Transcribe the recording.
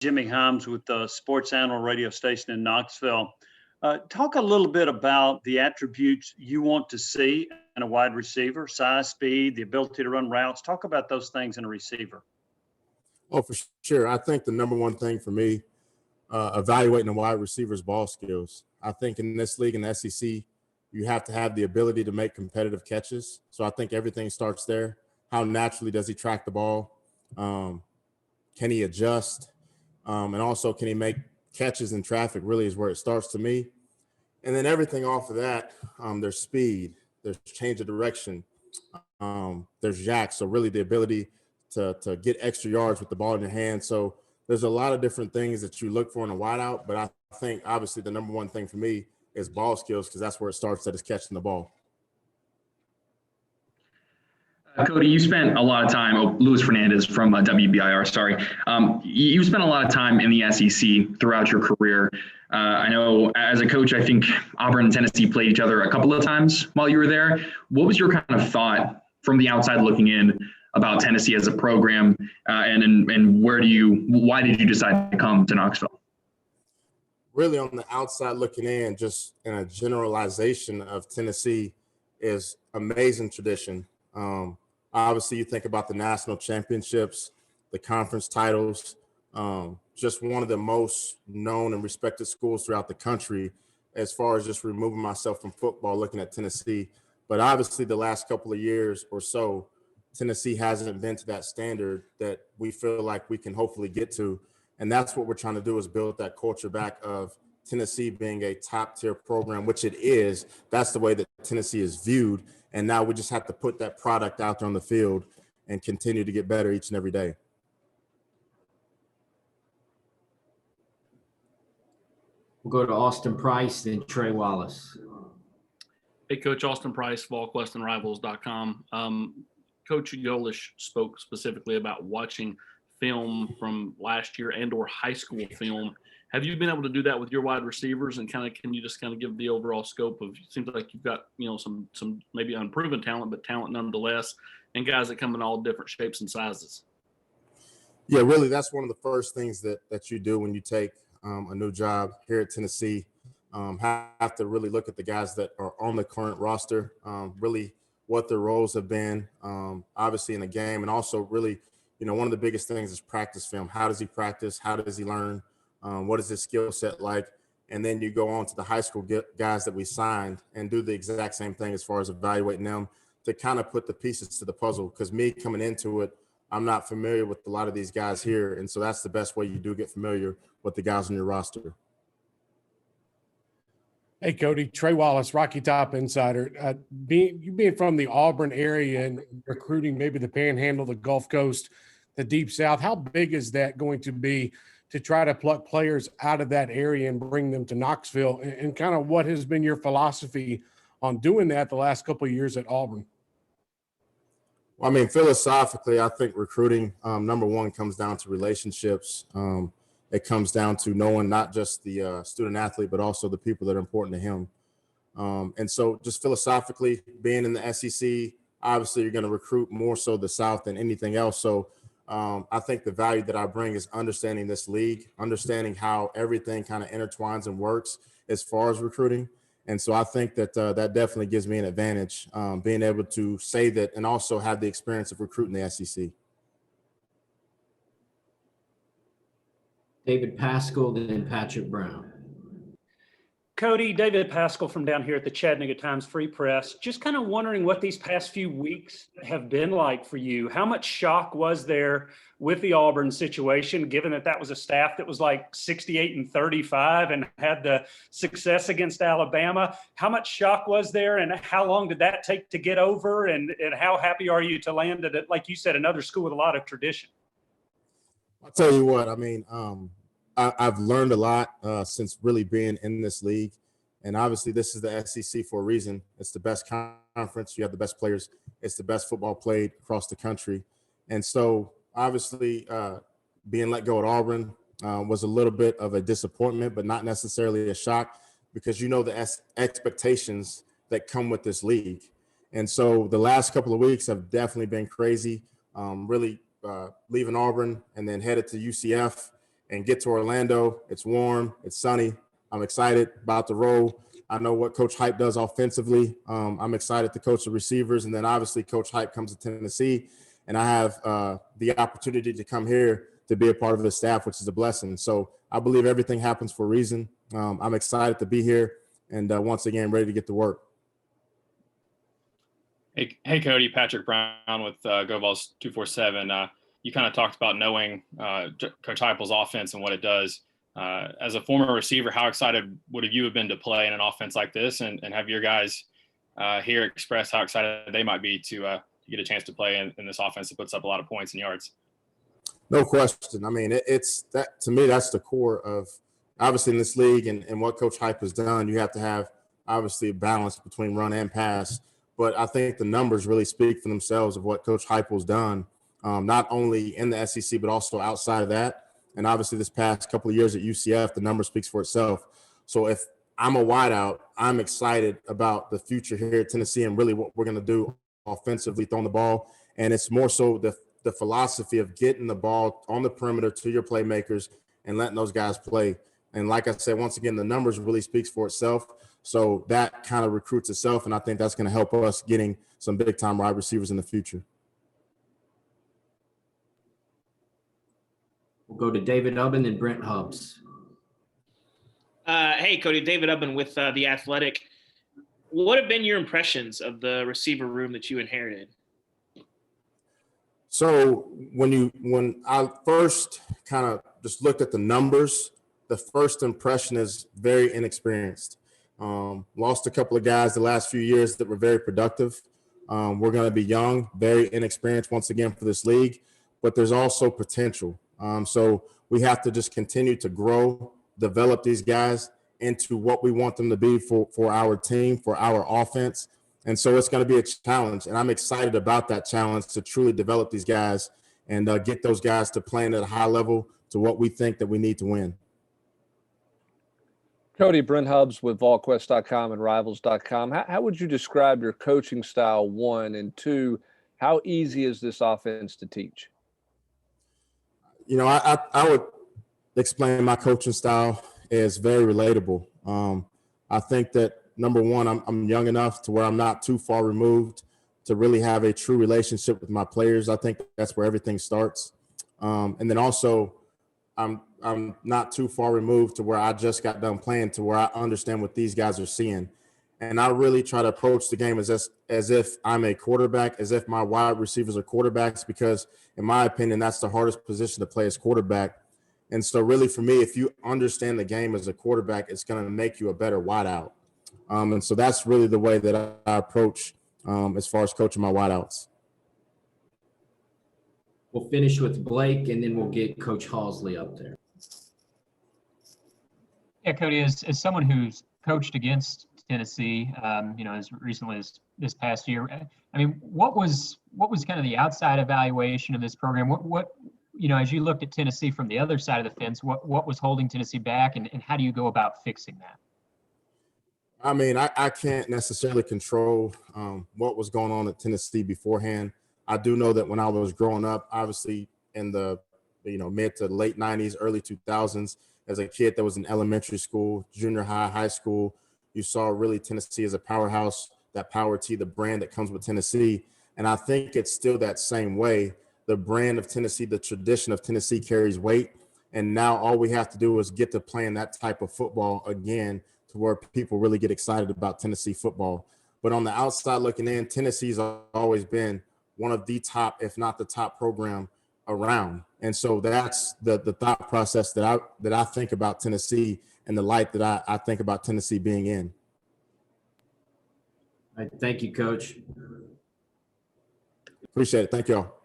Jimmy Himes with the Sports Animal radio station in Knoxville. Talk a little bit about the attributes you want to see in a wide receiver: size, speed, the ability to run routes. Talk about those things in a receiver. Oh, for sure. I think the number one thing for me, evaluating a wide receiver's ball skills. I think in this league, in the SEC, you have to have the ability to make competitive catches. So I think everything starts there. How naturally does he track the ball? Can he adjust? And also, can he make catches in traffic? Really is where it starts to me. And then everything off of that, there's speed, there's change of direction, there's jacks. So really the ability to get extra yards with the ball in your hand. So there's a lot of different things that you look for in a wideout. But I think obviously the number one thing for me is ball skills, because that's where it starts, at is catching the ball. Kodi, you spent a lot of time, Luis Fernandez from WBIR, sorry. You spent a lot of time in the SEC throughout your career. I know as a coach, I think Auburn and Tennessee played each other a couple of times while you were there. What was your kind of thought from the outside looking in about Tennessee as a program, and why did you decide to come to Knoxville? Really on the outside looking in, just in a generalization of Tennessee, is amazing tradition. Obviously, you think about the national championships, the conference titles, just one of the most known and respected schools throughout the country as far as just removing myself from football, looking at Tennessee. But obviously the last couple of years or so, Tennessee hasn't been to that standard that we feel like we can hopefully get to. And that's what we're trying to do, is build that culture back of Tennessee being a top tier program, which it is. That's the way that Tennessee is viewed. And now we just have to put that product out there on the field and continue to get better each and every day. We'll go to Austin Price, then Trey Wallace. Hey, Coach, Austin Price, VolQuestandRivals.com. Coach Golish spoke specifically about watching film from last year and or high school film. Have you been able to do that with your wide receivers, and can you just give the overall scope of, it seems like you've got, some maybe unproven talent, but talent nonetheless, and guys that come in all different shapes and sizes? Yeah, really, that's one of the first things that you do when you take a new job here at Tennessee. Have to really look at the guys that are on the current roster, really what their roles have been, obviously in the game, and also really, one of the biggest things is practice film. How does he practice? How does he learn? What is his skill set like? And then you go on to the high school guys that we signed and do the exact same thing as far as evaluating them to kind of put the pieces to the puzzle. Because me coming into it, I'm not familiar with a lot of these guys here. And so that's the best way you do get familiar with the guys on your roster. Hey, Kodi, Trey Wallace, Rocky Top Insider. Being from the Auburn area and recruiting maybe the Panhandle, the Gulf Coast, the Deep South, how big is that going to be to try to pluck players out of that area and bring them to Knoxville? And kind of what has been your philosophy on doing that the last couple of years at Auburn? Well, I mean, philosophically, I think recruiting, number one, comes down to relationships. It comes down to knowing not just the student athlete, but also the people that are important to him. And so just philosophically, being in the SEC, obviously you're going to recruit more so the South than anything else. So I think the value that I bring is understanding this league, understanding how everything kind of intertwines and works as far as recruiting. And so I think that that definitely gives me an advantage, being able to say that and also have the experience of recruiting the SEC. David Pascal, then Patrick Brown. Kodi, David Pascal from down here at the Chattanooga Times Free Press. Just kind of wondering what these past few weeks have been like for you. How much shock was there with the Auburn situation, given that that was a staff that was like 68-35 and had the success against Alabama? How much shock was there, and how long did that take to get over? And how happy are you to land at, like you said, another school with a lot of tradition? I'll tell you what, I mean, I've learned a lot since really being in this league. And obviously this is the SEC for a reason. It's the best conference. You have the best players. It's the best football played across the country. And so obviously being let go at Auburn was a little bit of a disappointment, but not necessarily a shock, because the expectations that come with this league. And so the last couple of weeks have definitely been crazy, really leaving Auburn and then headed to UCF. and get to Orlando. It's warm, it's sunny. I'm excited about the roll. I know what Coach Hype does offensively. I'm excited to coach the receivers. And then obviously Coach Hype comes to Tennessee, and I have the opportunity to come here to be a part of the staff, which is a blessing. So I believe everything happens for a reason. I'm excited to be here and once again, ready to get to work. Hey, Kodi, Patrick Brown with Go Vols 247. You kind of talked about knowing Coach Heupel's offense and what it does. As a former receiver, how excited would you have been to play in an offense like this, and have your guys here express how excited they might be to get a chance to play in this offense that puts up a lot of points and yards? No question. I mean, it's that, to me, that's the core of obviously in this league and what Coach Hype has done. You have to have obviously a balance between run and pass. But I think the numbers really speak for themselves of what Coach Heupel's done, not only in the SEC, but also outside of that. And obviously this past couple of years at UCF, the number speaks for itself. So if I'm a wideout, I'm excited about the future here at Tennessee and really what we're going to do offensively, throwing the ball. And it's more so the philosophy of getting the ball on the perimeter to your playmakers and letting those guys play. And like I said, once again, the numbers really speaks for itself. So that kind of recruits itself, and I think that's going to help us getting some big-time wide receivers in the future. We'll go to David Ubben and Brent Hubbs. Hey, Kodi, David Ubben with The Athletic. What have been your impressions of the receiver room that you inherited? So when I first kind of just looked at the numbers, the first impression is very inexperienced. Lost a couple of guys the last few years that were very productive. We're going to be young, very inexperienced once again for this league, but there's also potential. So we have to just continue to grow, develop these guys into what we want them to be for our team, for our offense. And so it's going to be a challenge, and I'm excited about that challenge to truly develop these guys and get those guys to playing at a high level to what we think that we need to win. Kodi, Brent Hubbs with VolQuest.com and Rivals.com. How would you describe your coaching style, one, and two, how easy is this offense to teach? You know, I would explain my coaching style as very relatable. I think that, number one, I'm young enough to where I'm not too far removed to really have a true relationship with my players. I think that's where everything starts. And then also, I'm not too far removed to where I just got done playing to where I understand what these guys are seeing. And I really try to approach the game as if I'm a quarterback, as if my wide receivers are quarterbacks, because in my opinion, that's the hardest position to play as quarterback. And so really for me, if you understand the game as a quarterback, it's going to make you a better wideout. And so that's really the way that I approach as far as coaching my wideouts. We'll finish with Blake, and then we'll get Coach Halsley up there. Yeah, Kodi, as someone who's coached against Tennessee, as recently as this past year, I mean, what was kind of the outside evaluation of this program? What as you looked at Tennessee from the other side of the fence, what was holding Tennessee back, and how do you go about fixing that? I mean, I can't necessarily control what was going on at Tennessee beforehand. I do know that when I was growing up, obviously in the mid to late 90s, early 2000s, as a kid that was in elementary school, junior high, high school, you saw really Tennessee as a powerhouse, that Power T, the brand that comes with Tennessee. And I think it's still that same way. The brand of Tennessee, the tradition of Tennessee carries weight. And now all we have to do is get to playing that type of football again to where people really get excited about Tennessee football. But on the outside looking in, Tennessee's always been one of the top, if not the top program around. And so that's the thought process that I think about Tennessee and the light that I think about Tennessee being in. All right, thank you, Coach. Appreciate it. Thank y'all.